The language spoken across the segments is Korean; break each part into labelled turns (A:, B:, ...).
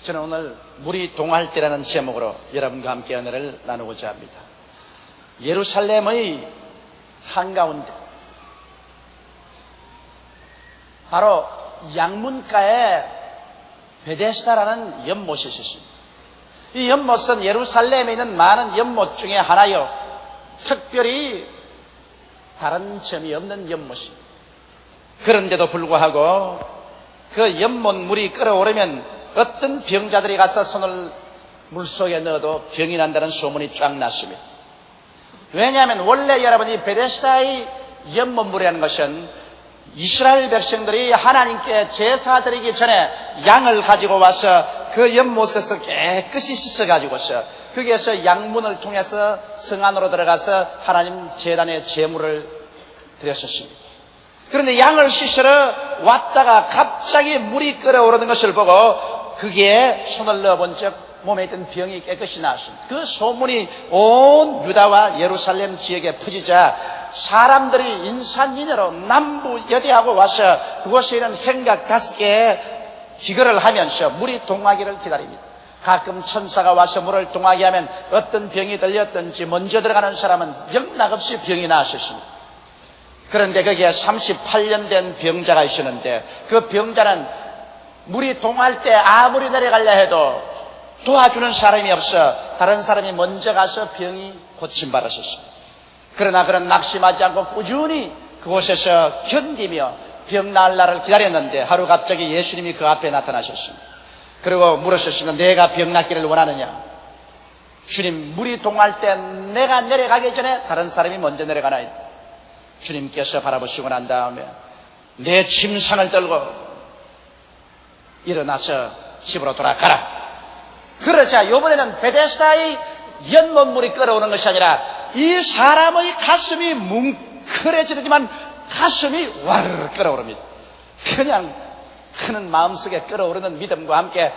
A: 저는 오늘 물이 동할 때라는 제목으로 여러분과 함께 은혜를 나누고자 합니다. 예루살렘의 한가운데 바로 양문가에 베데스다라는 연못이 있었습니다. 이 연못은 예루살렘에 있는 많은 연못 중에 하나요, 특별히 다른 점이 없는 연못입니다. 그런데도 불구하고 그 연못 물이 끓어오르면 어떤 병자들이 가서 손을 물속에 넣어도 병이 난다는 소문이 쫙 났습니다. 왜냐하면 원래 여러분이 베데스다의 연못물이라는 것은 이스라엘 백성들이 하나님께 제사 드리기 전에 양을 가지고 와서 그 연못에서 깨끗이 씻어가지고서 거기에서 양문을 통해서 성 안으로 들어가서 하나님 제단에 제물을 드렸었습니다. 그런데 양을 씻으러 왔다가 갑자기 물이 끓어오르는 것을 보고 거기에 손을 넣어본 적 몸에 있던 병이 깨끗이 나았습니다. 그 소문이 온 유다와 예루살렘 지역에 퍼지자 사람들이 인산인해로 남부 여대하고 와서 그곳에 있는 행각 5개에 기거를 하면서 물이 동하기를 기다립니다. 가끔 천사가 와서 물을 동하게 하면 어떤 병이 들렸든지 먼저 들어가는 사람은 영락없이 병이 나았었습니다. 그런데 거기에 38년 된 병자가 있었는데 그 병자는 물이 동할 때 아무리 내려가려 해도 도와주는 사람이 없어 다른 사람이 먼저 가서 병이 고침받았었습니다. 그러나 그는 낙심하지 않고 꾸준히 그곳에서 견디며 병 나을 날을 기다렸는데 하루 갑자기 예수님이 그 앞에 나타나셨습니다. 그리고 물으셨습니다. 내가 병 낫기를 원하느냐? 주님, 물이 동할 때 내가 내려가기 전에 다른 사람이 먼저 내려가나이다. 주님께서 바라보시고 난 다음에 내 침상을 들고 일어나서 집으로 돌아가라. 그러자 이번에는 베데스다의 연못물이 끓어오는 것이 아니라 이 사람의 가슴이 뭉클해지더니만 가슴이 와르르 끓어오릅니다. 그냥 크는 마음속에 끓어오르는 믿음과 함께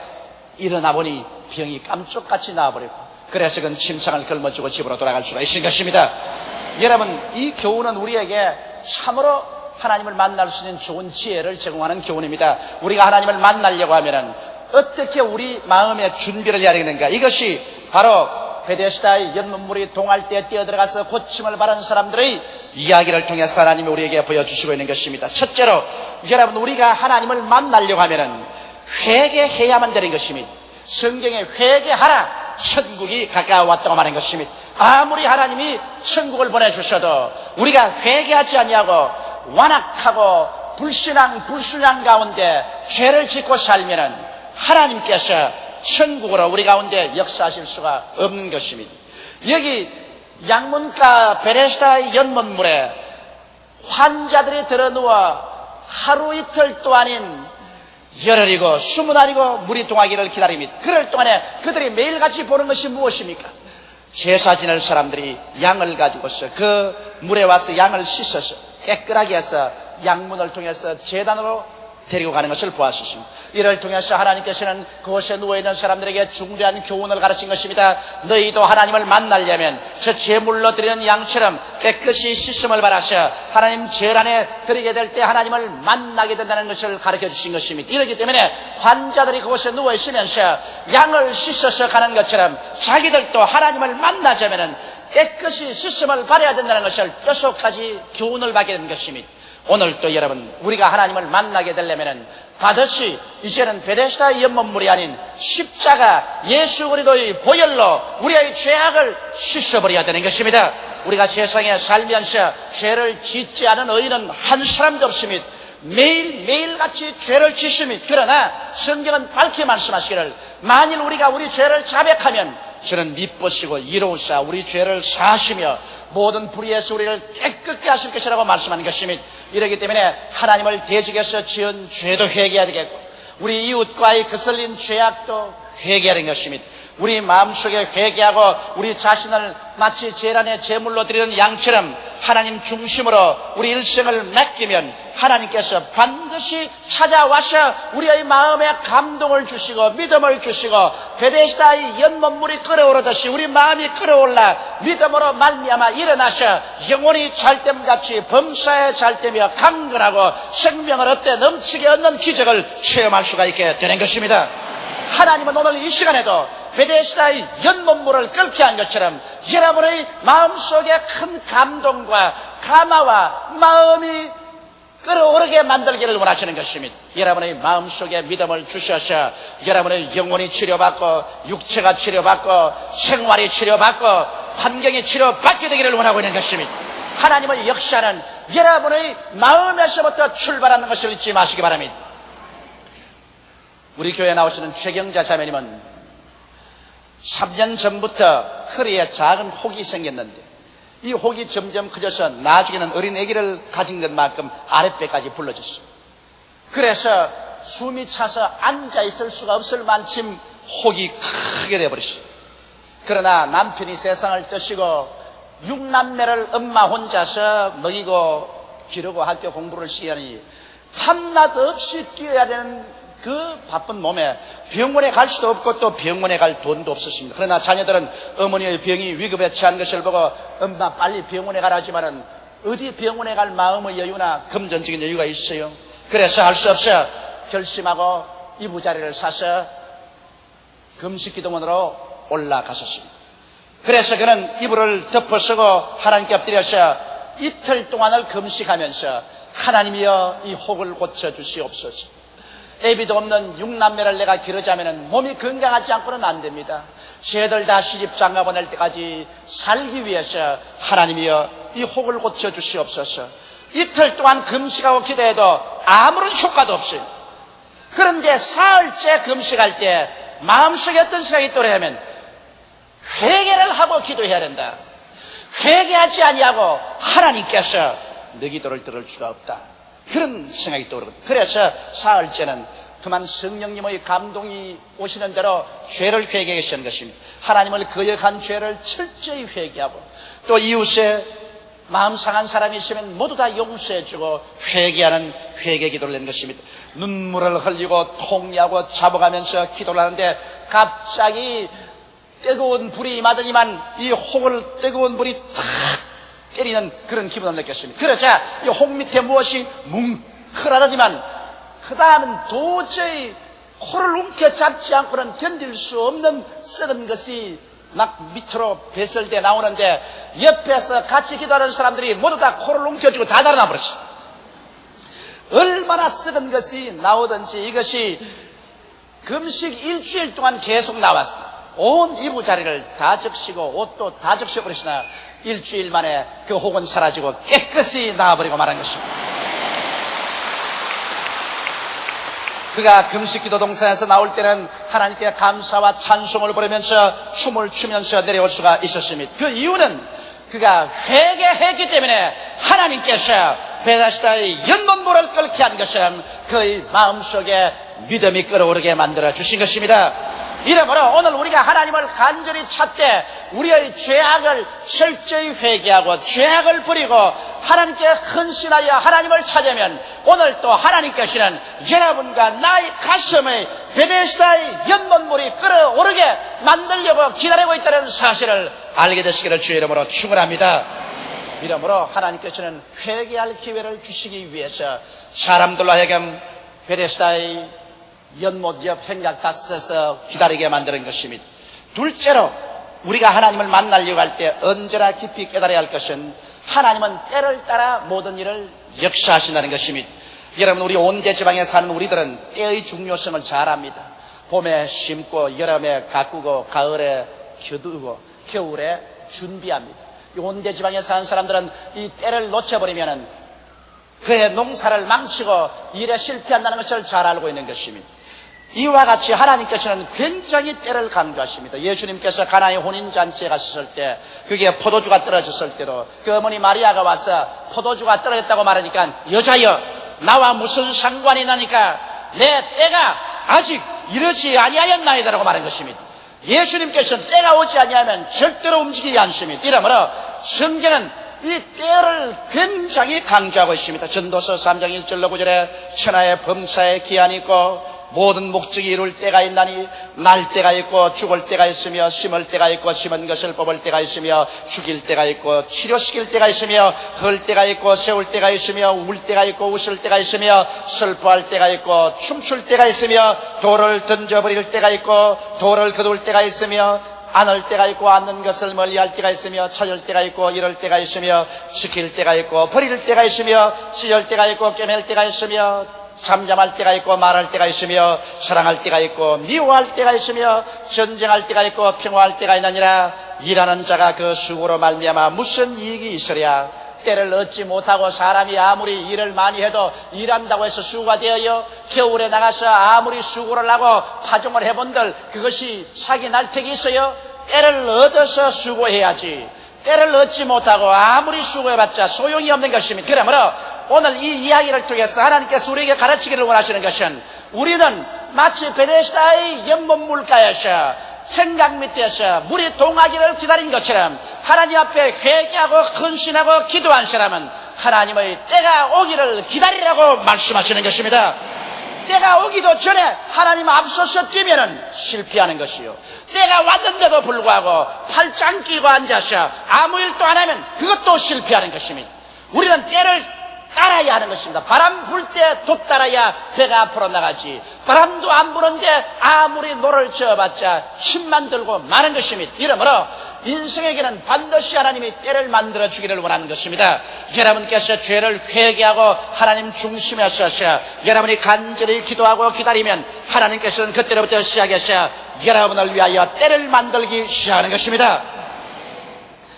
A: 일어나 보니 병이 깜짝같이 나와버리고 그래서 그는 침상을 걸머쥐고 집으로 돌아갈 수가 있는 것입니다. 여러분, 이 교훈은 우리에게 참으로 하나님을 만날 수 있는 좋은 지혜를 제공하는 교훈입니다. 우리가 하나님을 만나려고 하면은 어떻게 우리 마음의 준비를 해야 되는가? 이것이 바로 베데스다의 연못물이 동할 때 뛰어들어가서 고침을 받은 사람들의 이야기를 통해서 하나님이 우리에게 보여주시고 있는 것입니다. 첫째로, 여러분, 우리가 하나님을 만나려고 하면은 회개해야만 되는 것입니다. 성경에 회개하라, 천국이 가까워왔다고 말하는 것입니다. 아무리 하나님이 천국을 보내주셔도 우리가 회개하지 아니하고 완악하고 불순양 가운데 죄를 짓고 살면은 하나님께서 천국으로 우리 가운데 역사하실 수가 없는 것입니다. 여기 양문가 베데스다의 연못물에 환자들이 들어누워 하루 이틀 또 아닌 열흘이고 20날이고 물이 동하기를 기다립니다. 그럴 동안에 그들이 매일같이 보는 것이 무엇입니까? 제사 지낼 사람들이 양을 가지고서 그 물에 와서 양을 씻어서 깨끗하게 해서 양문을 통해서 제단으로 데리고 가는 것을 보았습니다. 이를 통해서 하나님께서는 그곳에 누워있는 사람들에게 중대한 교훈을 가르친 것입니다. 너희도 하나님을 만나려면 저 제물로 드리는 양처럼 깨끗이 씻음을 받아서 하나님 제단에 드리게 될 때 하나님을 만나게 된다는 것을 가르쳐 주신 것입니다. 이렇기 때문에 환자들이 그곳에 누워있으면서 양을 씻어서 가는 것처럼 자기들도 하나님을 만나자면 깨끗이 씻음을 받아야 된다는 것을 뼛속까지 교훈을 받게 된 것입니다. 오늘도 여러분, 우리가 하나님을 만나게 되려면 반드시 이제는 베데스다의 연못물이 아닌 십자가 예수 그리스도의 보혈로 우리의 죄악을 씻어버려야 되는 것입니다. 우리가 세상에 살면서 죄를 짓지 않은 의인은 한 사람도 없습니다. 매일같이 죄를 짓습니다. 그러나 성경은 밝게 말씀하시기를 만일 우리가 우리 죄를 자백하면 저는 미쁘시고 이로우사 우리 죄를 사하시며 모든 불의에서 우리를 깨끗게 하실 것이라고 말씀하는 것입니다. 이렇기 때문에 하나님을 대적해서 지은 죄도 회개해야 되겠고 우리 이웃과의 거슬린 죄악도 회개하는 것입니다. 우리 마음속에 회개하고 우리 자신을 마치 제단의 제물로 드리는 양처럼 하나님 중심으로 우리 일생을 맡기면 하나님께서 반드시 찾아와서 우리의 마음에 감동을 주시고 믿음을 주시고 베데스다의 연못물이 끓어오르듯이 우리 마음이 끓어올라 믿음으로 말미암아 일어나서 영혼이 잘됨같이 범사에 잘되며 강건하고 생명을 얻되 넘치게 얻는 기적을 체험할 수가 있게 되는 것입니다. 하나님은 오늘 이 시간에도 베데스다의 연못물을 끓게 한 것처럼 여러분의 마음속에 큰 감동과 감화와 마음이 끓어오르게 만들기를 원하시는 것입니다. 여러분의 마음속에 믿음을 주셔서 여러분의 영혼이 치료받고 육체가 치료받고 생활이 치료받고 환경이 치료받게 되기를 원하고 있는 것입니다. 하나님의 역사는 여러분의 마음에서부터 출발하는 것을 잊지 마시기 바랍니다. 우리 교회에 나오시는 최경자 자매님은 3년 전부터 허리에 작은 혹이 생겼는데 이 혹이 점점 커져서 나중에는 어린 아기를 가진 것만큼 아랫배까지 불러졌습니다. 그래서 숨이 차서 앉아있을 수가 없을 만큼 혹이 크게 되어버렸습니다. 그러나 남편이 세상을 떠시고 6남매를 엄마 혼자서 먹이고 기르고 학교 공부를 시키니 밤낮 없이 뛰어야 되는 그 바쁜 몸에 병원에 갈 수도 없고 또 병원에 갈 돈도 없었습니다. 그러나 자녀들은 어머니의 병이 위급에 처한 것을 보고 엄마 빨리 병원에 가라지만은 어디 병원에 갈 마음의 여유나 금전적인 여유가 있어요. 그래서 할 수 없어 결심하고 이부자리를 사서 금식기도원으로 올라갔었습니다. 그래서 그는 이불을 덮어쓰고 하나님께 엎드려서 이틀 동안을 금식하면서 하나님이여 이 혹을 고쳐주시옵소서. 애비도 없는 6남매를 내가 기르자면 몸이 건강하지 않고는 안 됩니다. 쟤들 다 시집 장가 보낼 때까지 살기 위해서 하나님이여 이 혹을 고쳐주시옵소서. 이틀 동안 금식하고 기도해도 아무런 효과도 없어요. 그런데 사흘째 금식할 때 마음속에 어떤 생각이 떠오르냐면 회개를 하고 기도해야 된다. 회개하지 아니하고 하나님께서 내 기도를 들을 수가 없다. 그런 생각이 떠오르거든요. 그래서 사흘째는 그만 성령님의 감동이 오시는 대로 죄를 회개하게 하시는 것입니다. 하나님을 거역한 죄를 철저히 회개하고 또 이웃에 마음 상한 사람이 있으면 모두 다 용서해주고 회개하는 회개 기도를 낸 것입니다. 눈물을 흘리고 통야하고 잡아가면서 기도를 하는데 갑자기 뜨거운 불이 임하더니만 이 혹을 뜨거운 불이 탁 때리는 그런 기분을 느꼈습니다. 그러자 이 혹 밑에 무엇이 뭉클하더니만 그 다음은 도저히 코를 움켜잡지 않고는 견딜 수 없는 썩은 것이 막 밑으로 배설돼 나오는데 옆에서 같이 기도하는 사람들이 모두 다 코를 움켜쥐고 다 달아나 버렸어요. 얼마나 썩은 것이 나오든지 이것이 금식 일주일 동안 계속 나왔어요. 온 이부자리를 다 적시고 옷도 다 적셔버리시나 일주일 만에 그 혹은 사라지고 깨끗이 나와버리고 말한 것입니다. 그가 금식기도 동산에서 나올 때는 하나님께 감사와 찬송을 부르면서 춤을 추면서 내려올 수가 있었습니다. 그 이유는 그가 회개했기 때문에 하나님께서 베데스다의 연못물을 끓게 한 것처럼 그의 마음속에 믿음이 끓어오르게 만들어 주신 것입니다. 이러므로 오늘 우리가 하나님을 간절히 찾되 우리의 죄악을 철저히 회개하고 죄악을 버리고 하나님께 헌신하여 하나님을 찾으면 오늘 또 하나님께서는 여러분과 나의 가슴에 베데스다의 연못물이 끓어오르게 만들려고 기다리고 있다는 사실을 알게 되시기를 주의 이름으로 축원합니다. 이러므로 하나님께서는 회개할 기회를 주시기 위해서 사람들로 하여금 베데스다의 연못 옆 행각다섯에서 기다리게 만드는 것입니다. 둘째로 우리가 하나님을 만나려고 할 때 언제나 깊이 깨달아야 할 것은 하나님은 때를 따라 모든 일을 역사하신다는 것입니다. 여러분, 우리 온대지방에 사는 우리들은 때의 중요성을 잘 압니다. 봄에 심고 여름에 가꾸고 가을에 겨두고 겨울에 준비합니다. 이 온대지방에 사는 사람들은 이 때를 놓쳐버리면 그의 농사를 망치고 일에 실패한다는 것을 잘 알고 있는 것입니다. 이와 같이 하나님께서는 굉장히 때를 강조하십니다. 예수님께서 가나의 혼인잔치에 갔을 때 그게 포도주가 떨어졌을 때도 그 어머니 마리아가 와서 포도주가 떨어졌다고 말하니까 여자여 나와 무슨 상관이 나니까 내 때가 아직 이르지 아니하였나이다라고 말한 것입니다. 예수님께서는 때가 오지 아니하면 절대로 움직이지 않습니다. 이러므로 성경은 이 때를 굉장히 강조하고 있습니다. 전도서 3장 1절로 9절에 천하의 범사에 기한이 있고 모든 목적이 이룰 때가 있나니 날 때가 있고 죽을 때가 있으며 심을 때가 있고 심은 것을 뽑을 때가 있으며 죽일 때가 있고 치료시킬 때가 있으며 헐 때가 있고 세울 때가 있으며 울 때가 있고 웃을 때가 있으며 슬퍼할 때가 있고 춤출 때가 있으며 돌을 던져버릴 때가 있고 돌을 거둘 때가 있으며 안을 때가 있고 않는 것을 멀리할 때가 있으며 찾을 때가 있고 이럴 때가 있으며 지킬 때가 있고 버릴 때가 있으며 찢을 때가 있고 꿰맬 때가 있으며 잠잠할 때가 있고 말할 때가 있으며 사랑할 때가 있고 미워할 때가 있으며 전쟁할 때가 있고 평화할 때가 있느니라. 일하는 자가 그 수고로 말미암아 무슨 이익이 있으랴. 때를 얻지 못하고 사람이 아무리 일을 많이 해도 일한다고 해서 수고가 되어요? 겨울에 나가서 아무리 수고를 하고 파종을 해본들 그것이 사기 날 택이 있어요? 때를 얻어서 수고해야지. 때를 얻지 못하고 아무리 수고해봤자 소용이 없는 것입니다. 그러므로 오늘 이 이야기를 통해서 하나님께서 우리에게 가르치기를 원하시는 것은 우리는 마치 베데스다의 연못 물가에서 행강 밑에서 물이 동하기를 기다린 것처럼 하나님 앞에 회개하고 헌신하고 기도한 사람은 하나님의 때가 오기를 기다리라고 말씀하시는 것입니다. 때가 오기도 전에 하나님 앞서서 뛰면은 실패하는 것이요. 때가 왔는데도 불구하고 팔짱 끼고 앉아서 아무 일도 안 하면 그것도 실패하는 것입니다. 우리는 때를 따라야 하는 것입니다. 바람 불 때 돛 따라야 배가 앞으로 나가지. 바람도 안 부는데 아무리 노를 저어봤자 힘만 들고 마는 것입니다. 이러므로 인생에게는 반드시 하나님이 때를 만들어 주기를 원하는 것입니다. 여러분께서 죄를 회개하고 하나님 중심에 서서 여러분이 간절히 기도하고 기다리면 하나님께서는 그때로부터 시작해서 여러분을 위하여 때를 만들기 시작하는 것입니다.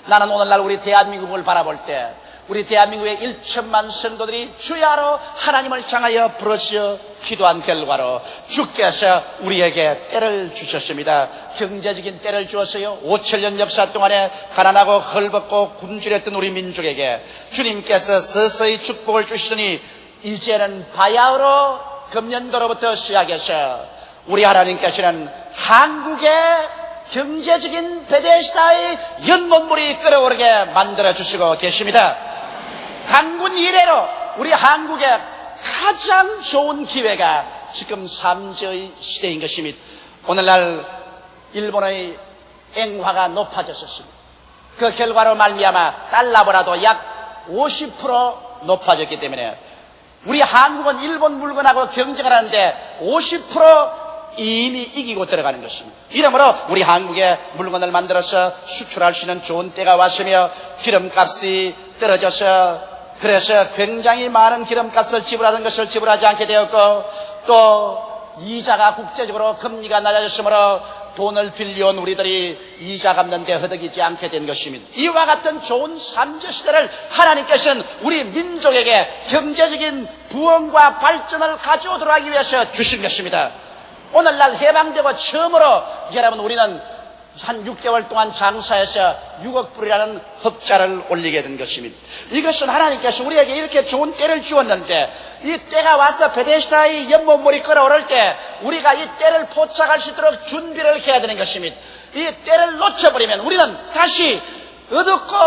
A: 나는 오늘날 우리 대한민국을 바라볼 때 우리 대한민국의 1천만 성도들이 주야로 하나님을 향하여 부르짖어 기도한 결과로 주께서 우리에게 때를 주셨습니다. 경제적인 때를 주었어요. 5천년 역사 동안에 가난하고 헐벗고 굶주렸던 우리 민족에게 주님께서 서서히 축복을 주시더니 이제는 바야흐로 금년도로부터 시작해서 우리 하나님께서는 한국의 경제적인 베데스다의 연못물이 끓어오르게 만들어주시고 계십니다. 강군 이래로 우리 한국의 가장 좋은 기회가 지금 삼재의 시대인 것입니다. 오늘날 일본의 엔화가 높아졌습니다. 그 결과로 말미암아 달러보다도 약 50% 높아졌기 때문에 우리 한국은 일본 물건하고 경쟁을 하는데 50% 이미 이기고 들어가는 것입니다. 이러므로 우리 한국에 물건을 만들어서 수출할 수 있는 좋은 때가 왔으며 기름값이 떨어져서 그래서 굉장히 많은 기름값을 지불하는 것을 지불하지 않게 되었고 또 이자가 국제적으로 금리가 낮아졌으므로 돈을 빌려온 우리들이 이자 갚는데 허덕이지 않게 된 것입니다. 이와 같은 좋은 삼재시대를 하나님께서는 우리 민족에게 경제적인 부흥과 발전을 가져오도록 하기 위해서 주신 것입니다. 오늘날 해방되고 처음으로 여러분 우리는 한 6개월 동안 장사해서 6억 불이라는 흑자를 올리게 된 것입니다. 이것은 하나님께서 우리에게 이렇게 좋은 때를 주었는데 이 때가 와서 베데스다의 연못물이 끓어오를 때 우리가 이 때를 포착할 수 있도록 준비를 해야 되는 것입니다. 이 때를 놓쳐버리면 우리는 다시 어둡고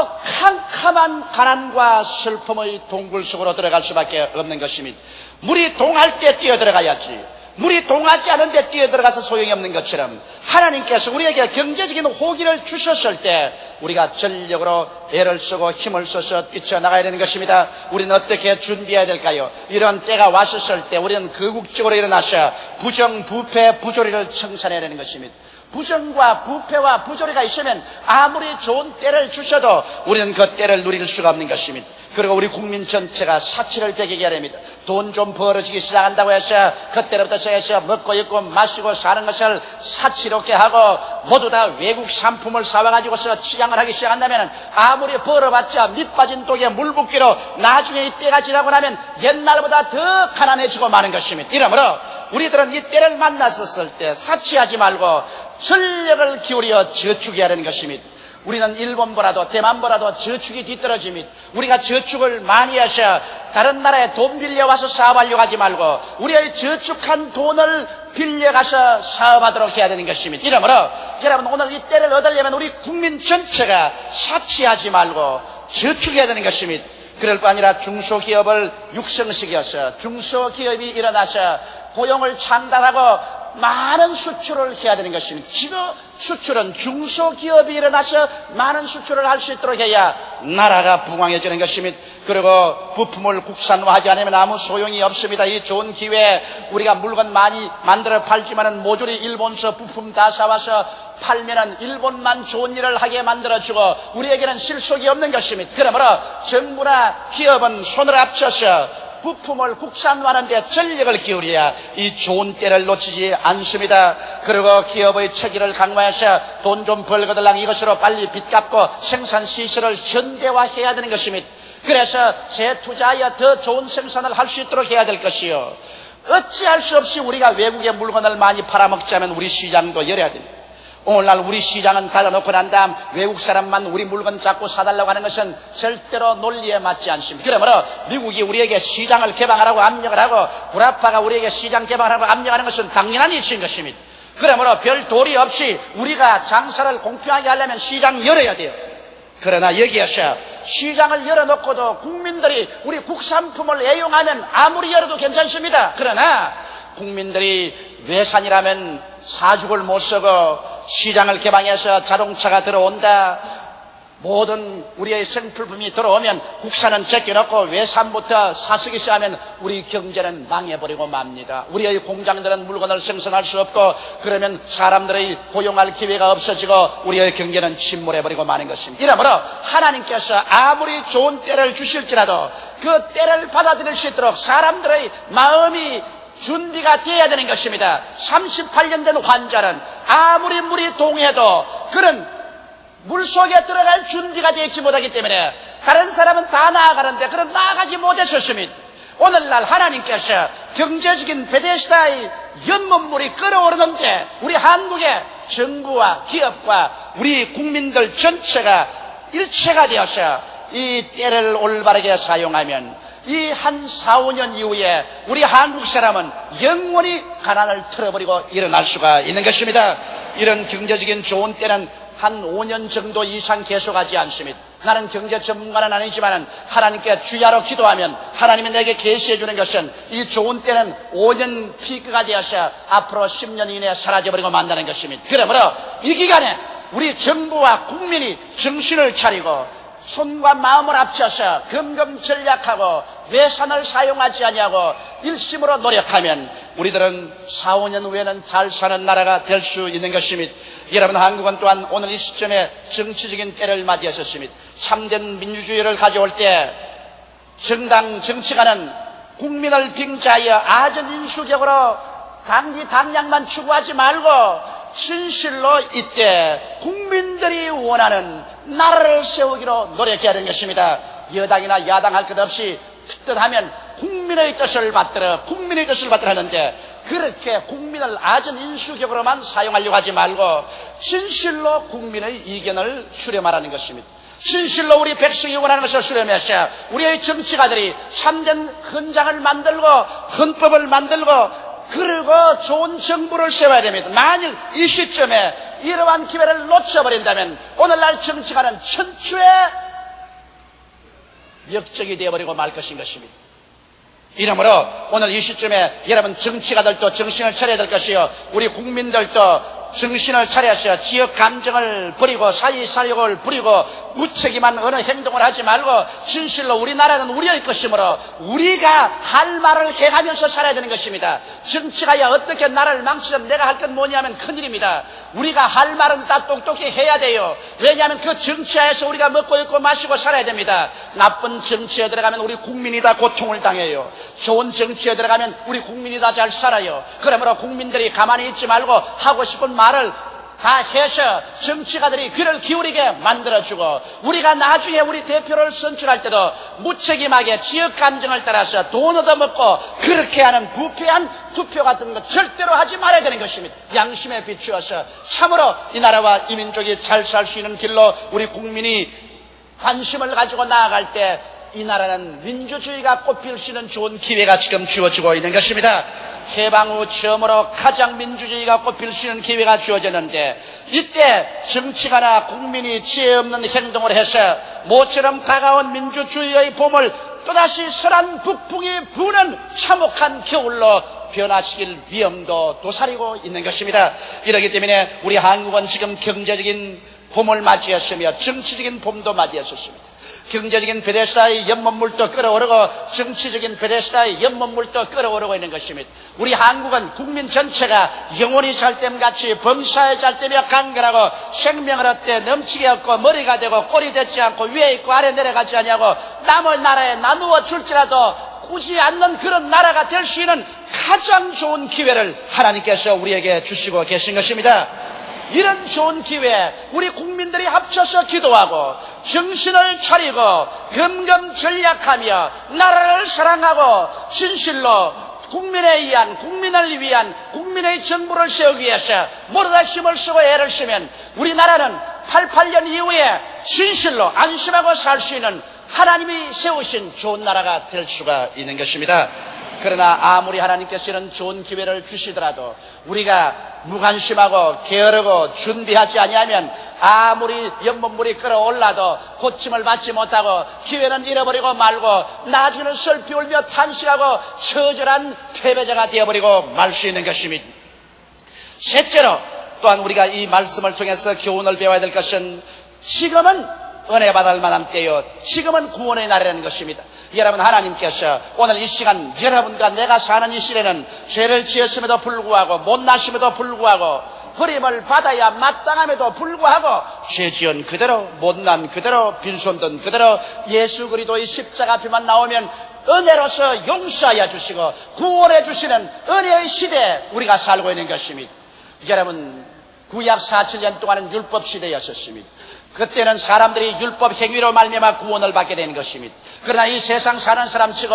A: 캄캄한 가난과 슬픔의 동굴 속으로 들어갈 수밖에 없는 것입니다. 물이 동할 때 뛰어들어가야지. 물이 동하지 않은데 뛰어들어가서 소용이 없는 것처럼 하나님께서 우리에게 경제적인 호기를 주셨을 때 우리가 전력으로 애를 쓰고 힘을 써서 뛰쳐나가야 되는 것입니다. 우리는 어떻게 준비해야 될까요? 이런 때가 왔었을 때 우리는 거국적으로 일어나서 부정, 부패, 부조리를 청산해야 되는 것입니다. 부정과 부패와 부조리가 있으면 아무리 좋은 때를 주셔도 우리는 그 때를 누릴 수가 없는 것입니다. 그리고 우리 국민 전체가 사치를 배기게 됩니다. 돈 좀 벌어지기 시작한다고 해서 그때로부터 시작해서 먹고 입고 마시고 사는 것을 사치롭게 하고 모두 다 외국 상품을 사와가지고서 치장을 하기 시작한다면 아무리 벌어봤자 밑빠진 독에 물 붓기로 나중에 이 때가 지나고 나면 옛날보다 더 가난해지고 마는 것입니다. 이러므로 우리들은 이 때를 만났었을 때 사치하지 말고 전력을 기울여 저축해야 하는 것입니다. 우리는 일본보다도 대만보다도 저축이 뒤떨어집니다. 우리가 저축을 많이 해서 다른 나라에 돈 빌려와서 사업하려고 하지 말고 우리의 저축한 돈을 빌려가서 사업하도록 해야 되는 것입니다. 이러므로 여러분 오늘 이 때를 얻으려면 우리 국민 전체가 사치하지 말고 저축해야 되는 것입니다. 그럴 거 아니라 중소기업을 육성시켜서 중소기업이 일어나서 고용을 창달하고 많은 수출을 해야 되는 것입니다. 지금 수출은 중소기업이 일어나서 많은 수출을 할 수 있도록 해야 나라가 부강해지는 것입니다. 그리고 부품을 국산화하지 않으면 아무 소용이 없습니다. 이 좋은 기회에 우리가 물건 많이 만들어 팔지만은 모조리 일본서 부품 다 사와서 팔면은 일본만 좋은 일을 하게 만들어주고 우리에게는 실속이 없는 것입니다. 그러므로 정부나 기업은 손을 합쳐서 부품을 국산화하는 데 전력을 기울여야 이 좋은 때를 놓치지 않습니다. 그리고 기업의 체계를 강화해서 돈 좀 벌거들랑 이것으로 빨리 빚 갚고 생산시설을 현대화해야 되는 것입니다. 그래서 재투자하여 더 좋은 생산을 할 수 있도록 해야 될 것이요, 어찌할 수 없이 우리가 외국의 물건을 많이 팔아먹자면 우리 시장도 열어야 됩니다. 오늘날 우리 시장은 닫아놓고 난 다음 외국 사람만 우리 물건 잡고 사달라고 하는 것은 절대로 논리에 맞지 않습니다. 그러므로 미국이 우리에게 시장을 개방하라고 압력을 하고 구라파가 우리에게 시장 개방하라고 압력하는 것은 당연한 이치인 것입니다. 그러므로 별 도리 없이 우리가 장사를 공평하게 하려면 시장 열어야 돼요. 그러나 여기에서 시장을 열어놓고도 국민들이 우리 국산품을 애용하면 아무리 열어도 괜찮습니다. 그러나 국민들이 외산이라면 사죽을 못 쓰고 시장을 개방해서 자동차가 들어온다, 모든 우리의 생필품이 들어오면 국산은 제껴놓고 외산부터 사쓰기 시작하면 우리 경제는 망해버리고 맙니다. 우리의 공장들은 물건을 생산할 수 없고 그러면 사람들의 고용할 기회가 없어지고 우리의 경제는 침몰해버리고 마는 것입니다. 이러므로 하나님께서 아무리 좋은 때를 주실지라도 그 때를 받아들일 수 있도록 사람들의 마음이 준비가 되어야 되는 것입니다. 38년 된 환자는 아무리 물이 동해도 그런 물속에 들어갈 준비가 되어 있지 못하기 때문에 다른 사람은 다 나아가는데 그런 나아가지 못했었습니다. 오늘날 하나님께서 경제적인 베데스다의 연못물이 끓어오르는데 우리 한국의 정부와 기업과 우리 국민들 전체가 일체가 되어서 이 때를 올바르게 사용하면 이 한 4, 5년 이후에 우리 한국 사람은 영원히 가난을 틀어버리고 일어날 수가 있는 것입니다. 이런 경제적인 좋은 때는 한 5년 정도 이상 계속하지 않습니다. 나는 경제 전문가는 아니지만 하나님께 주야로 기도하면 하나님이 내게 계시해 주는 것은 이 좋은 때는 5년 피크가 되어서 앞으로 10년 이내에 사라져버리고 만다는 것입니다. 그러므로 이 기간에 우리 정부와 국민이 정신을 차리고 손과 마음을 합쳐서 금금전략하고 외산을 사용하지 아니하고 일심으로 노력하면 우리들은 4, 5년 후에는 잘 사는 나라가 될 수 있는 것입니다. 여러분, 한국은 또한 오늘 이 시점에 정치적인 때를 맞이했었습니다. 참된 민주주의를 가져올 때 정당 정치가는 국민을 빙자하여 아전인수격으로 당리당략만 추구하지 말고 진실로 이때 국민들이 원하는 나라를 세우기로 노력해야 하는 것입니다. 여당이나 야당 할 것 없이 뜻하면 국민의 뜻을 받들어 하는데 그렇게 국민을 아전인수격으로만 사용하려고 하지 말고 진실로 국민의 의견을 수렴하라는 것입니다. 진실로 우리 백성이 원하는 것을 수렴해서 우리의 정치가들이 참된 헌장을 만들고 헌법을 만들고 그리고 좋은 정부를 세워야 됩니다. 만일 이 시점에 이러한 기회를 놓쳐버린다면 오늘날 정치가는 천추의 역적이 되어버리고 말 것인 것입니다. 이러므로 오늘 이 시점에 여러분 정치가들도 정신을 차려야 될 것이요, 우리 국민들도 정신을 차려서 지역 감정을 버리고 사회사욕을 부리고 무책임한 어느 행동을 하지 말고 진실로 우리나라는 우리의 것이므로 우리가 할 말을 해가면서 살아야 되는 것입니다. 정치가야 어떻게 나라를 망치든 내가 할 건 뭐냐면 큰일입니다. 우리가 할 말은 다 똑똑히 해야 돼요. 왜냐하면 그 정치하에서 우리가 먹고 입고 마시고 살아야 됩니다. 나쁜 정치에 들어가면 우리 국민이 다 고통을 당해요. 좋은 정치에 들어가면 우리 국민이 다 잘 살아요. 그러므로 국민들이 가만히 있지 말고 하고 싶은 말을 다 해서 정치가들이 귀를 기울이게 만들어주고 우리가 나중에 우리 대표를 선출할 때도 무책임하게 지역 감정을 따라서 돈 얻어먹고 그렇게 하는 부패한 투표 같은 거 절대로 하지 말아야 되는 것입니다. 양심에 비추어서 참으로 이 나라와 이 민족이 잘 살 수 있는 길로 우리 국민이 관심을 가지고 나아갈 때 이 나라는 민주주의가 꽃필 수 있는 좋은 기회가 지금 주어지고 있는 것입니다. 해방 후 처음으로 가장 민주주의가 꽃필 수 있는 기회가 주어졌는데, 이때 정치가나 국민이 지혜 없는 행동을 해서 모처럼 다가온 민주주의의 봄을 또다시 설한 북풍이 부는 참혹한 겨울로 변화시킬 위험도 도사리고 있는 것입니다. 이렇기 때문에 우리 한국은 지금 경제적인 봄을 맞이했으며 정치적인 봄도 맞이했었습니다. 경제적인 베데스다의 연못물도 끓어오르고 정치적인 베데스다의 연못물도 끓어오르고 있는 것입니다. 우리 한국은 국민 전체가 영혼이 잘됨같이 범사에 잘되며 강건하고 생명을 얻되 넘치게 얻고 머리가 되고 꼴이 되지 않고 위에 있고 아래 내려가지 아니하고 남의 나라에 나누어 줄지라도 꾸지 않는 그런 나라가 될 수 있는 가장 좋은 기회를 하나님께서 우리에게 주시고 계신 것입니다. 이런 좋은 기회에 우리 국민들이 합쳐서 기도하고 정신을 차리고 금검전략하며 나라를 사랑하고 진실로 국민을 위한 국민의 정부를 세우기 위해서 모두 다 힘을 쓰고 애를 쓰면 우리나라는 88년 이후에 진실로 안심하고 살 수 있는 하나님이 세우신 좋은 나라가 될 수가 있는 것입니다. 그러나 아무리 하나님께서 이런 좋은 기회를 주시더라도 우리가 무관심하고 게으르고 준비하지 아니하면 아무리 연못물이 끌어올라도 고침을 받지 못하고 기회는 잃어버리고 말고 나중에는 슬피 울며 탄식하고 처절한 패배자가 되어버리고 말 수 있는 것입니다. 셋째로 또한 우리가 이 말씀을 통해서 교훈을 배워야 될 것은 지금은 은혜 받을 만한 때요, 지금은 구원의 날이라는 것입니다. 여러분, 하나님께서 오늘 이 시간 여러분과 내가 사는 이 시대는 죄를 지었음에도 불구하고 못나심에도 불구하고 버림을 받아야 마땅함에도 불구하고 죄 지은 그대로 못난 그대로 빈손든 그대로 예수 그리스도의 십자가 앞에만 나오면 은혜로서 용서하여 주시고 구원해 주시는 은혜의 시대에 우리가 살고 있는 것입니다. 여러분, 구약 4,7년 동안은 율법 시대였었습니다. 그때는 사람들이 율법 행위로 말미암아 구원을 받게 되는 것입니다. 그러나 이 세상 사는 사람 치고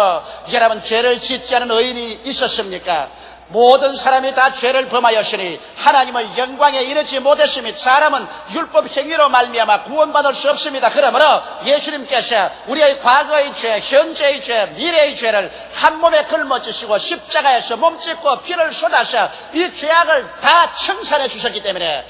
A: 여러분 죄를 짓지 않은 의인이 있었습니까? 모든 사람이 다 죄를 범하였으니 하나님의 영광에 이르지 못했습니다. 사람은 율법 행위로 말미암아 구원받을 수 없습니다. 그러므로 예수님께서 우리의 과거의 죄, 현재의 죄, 미래의 죄를 한 몸에 걸머지시고 십자가에서 몸짓고 피를 쏟아서 이 죄악을 다 청산해 주셨기 때문에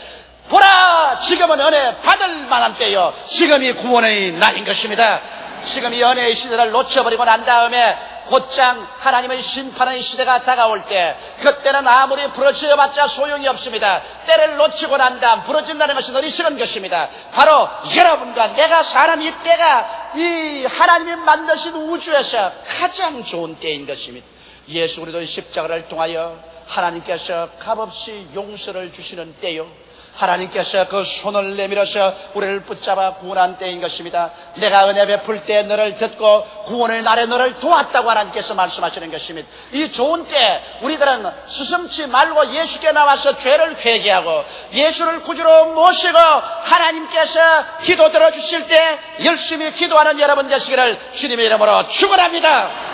A: 보라, 지금은 은혜 받을 만한 때요, 지금이 구원의 날인 것입니다. 지금 이 은혜의 시대를 놓쳐버리고 난 다음에 곧장 하나님의 심판의 시대가 다가올 때 그때는 아무리 부러져봤자 소용이 없습니다. 때를 놓치고 난 다음 부러진다는 것은 어리석은 것입니다. 바로 여러분과 내가 사는 이 때가 이 하나님이 만드신 우주에서 가장 좋은 때인 것입니다. 예수 그리스도의 십자가를 통하여 하나님께서 값없이 용서를 주시는 때요, 하나님께서 그 손을 내밀어서 우리를 붙잡아 구원한 때인 것입니다. 내가 은혜 베풀 때 너를 듣고 구원의 날에 너를 도왔다고 하나님께서 말씀하시는 것입니다. 이 좋은 때 우리들은 스승치 말고 예수께 나와서 죄를 회개하고 예수를 구주로 모시고 하나님께서 기도 들어주실 때 열심히 기도하는 여러분 되시기를 주님의 이름으로 축원합니다.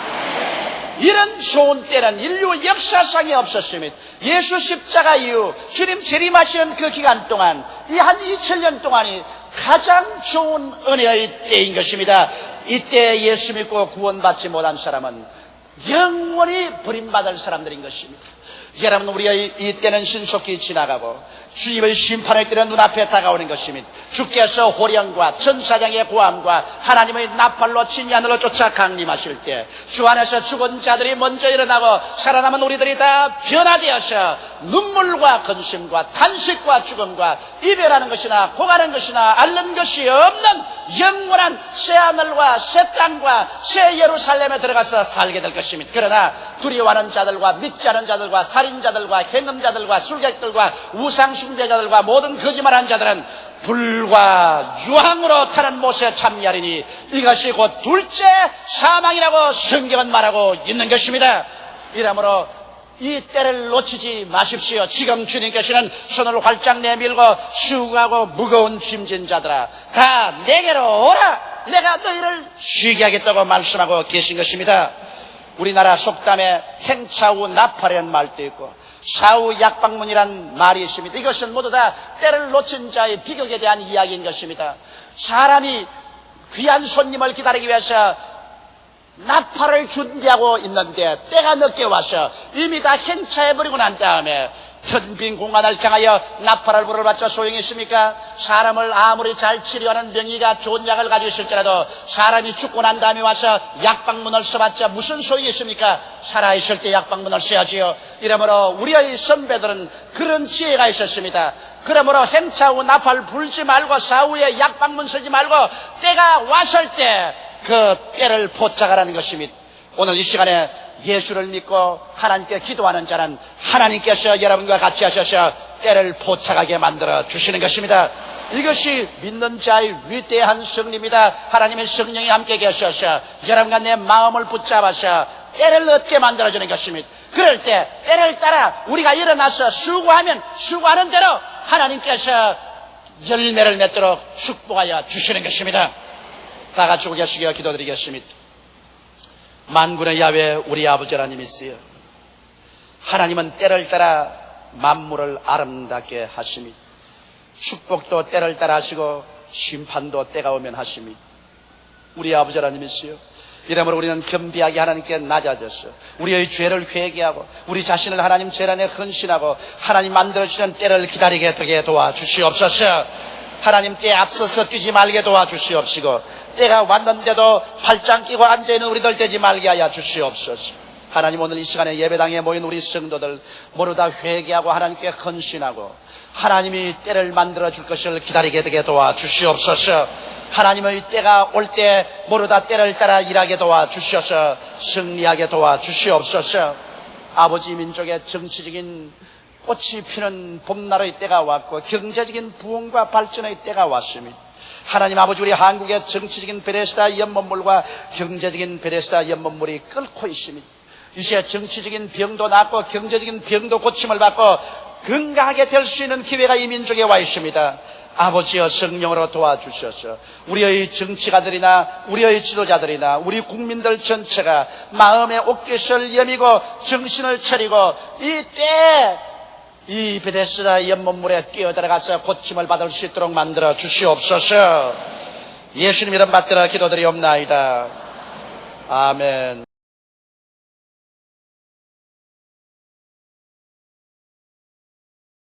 A: 이런 좋은 때는 인류 역사상에 없었습니다. 예수 십자가 이후 주님 재림하시는 그 기간 동안 이 한 2000년 동안이 가장 좋은 은혜의 때인 것입니다. 이때 예수 믿고 구원받지 못한 사람은 영원히 버림받을 사람들인 것입니다. 여러분, 우리의 이 때는 신속히 지나가고 주님의 심판의 때는 눈앞에 다가오는 것입니다. 주께서 호령과 천사장의 고함과 하나님의 나팔로 진이 하늘로 쫓아 강림하실 때 주 안에서 죽은 자들이 먼저 일어나고 살아남은 우리들이 다 변화되어서 눈물과 근심과 탄식과 죽음과 이별하는 것이나 고가는 것이나 앓는 것이 없는 영원한 새하늘과 새 땅과 새 예루살렘에 들어가서 살게 될 것입니다. 그러나 두려워하는 자들과 믿지 않은 자들과 살인자들과 행음자들과 술객들과 우상숭배자들과 모든 거짓말하는 자들은 불과 유황으로 타는 못에 참여하리니 이것이 곧 둘째 사망이라고 성경은 말하고 있는 것입니다. 이러므로 이 때를 놓치지 마십시오. 지금 주님께서는 손을 활짝 내밀고 수고하고 무거운 짐진 자들아 다 내게로 오라, 내가 너희를 쉬게 하겠다고 말씀하고 계신 것입니다. 우리나라 속담에 행차후 나팔이라는 말도 있고 사후 약방문이란 말이 있습니다. 이것은 모두 다 때를 놓친 자의 비극에 대한 이야기인 것입니다. 사람이 귀한 손님을 기다리기 위해서 나팔을 준비하고 있는데 때가 늦게 와서 이미 다 행차해버리고 난 다음에 텅 빈 공간을 향하여 나팔을 불어봤자 소용이 있습니까? 사람을 아무리 잘 치료하는 명의가 좋은 약을 가지고 있을지라도 사람이 죽고 난 다음에 와서 약방문을 써봤자 무슨 소용이 있습니까? 살아있을 때 약방문을 써야지요. 이러므로 우리의 선배들은 그런 지혜가 있었습니다. 그러므로 행차 후 나팔 불지 말고 사후에 약방문 쓰지 말고 때가 왔을 때 그 때를 포착하라는 것입니다. 오늘 이 시간에 예수를 믿고 하나님께 기도하는 자는 하나님께서 여러분과 같이 하셔서 때를 포착하게 만들어 주시는 것입니다. 이것이 믿는 자의 위대한 승리입니다. 하나님의 성령이 함께 계셔서 여러분과 내 마음을 붙잡아서 때를 얻게 만들어주는 것입니다. 그럴 때 때를 따라 우리가 일어나서 수고하면 수고하는 대로 하나님께서 열매를 맺도록 축복하여 주시는 것입니다. 다 같이 계시기를 기도드리겠습니다. 만군의 야훼 우리 아버지 하나님이시여, 하나님은 때를 따라 만물을 아름답게 하십니다. 축복도 때를 따라 하시고 심판도 때가 오면 하십니다. 우리 아버지 하나님이시여, 이러므로 우리는 겸비하게 하나님께 낮아져서 우리의 죄를 회개하고 우리 자신을 하나님 죄 안에 헌신하고 하나님 만들어주시는 때를 기다리게 되게 도와주시옵소서. 하나님 때에 앞서서 뛰지 말게 도와주시옵시고 때가 왔는데도 팔짱 끼고 앉아있는 우리들 되지 말게 하여 주시옵소서. 하나님, 오늘 이 시간에 예배당에 모인 우리 성도들 모두 다 회개하고 하나님께 헌신하고 하나님이 때를 만들어 줄 것을 기다리게 되게 도와주시옵소서. 하나님의 때가 올 때 모두 다 때를 따라 일하게 도와주셔서 승리하게 도와주시옵소서. 아버지 민족의 정치적인 꽃이 피는 봄날의 때가 왔고 경제적인 부흥과 발전의 때가 왔습니다. 하나님 아버지, 우리 한국의 정치적인 베데스다 연못물과 경제적인 베데스다 연못물이 끓고 있습니다. 이제 정치적인 병도 낫고 경제적인 병도 고침을 받고 건강하게 될 수 있는 기회가 이 민족에 와 있습니다. 아버지여, 성령으로 도와주셔서 우리의 정치가들이나 우리의 지도자들이나 우리 국민들 전체가 마음의 옷깃을 여미고 정신을 차리고 이 베데스다 연못물에 뛰어들어가서 고침을 받을 수 있도록 만들어 주시옵소서. 예수님 이름 받들어 기도드리옵나이다. 아멘.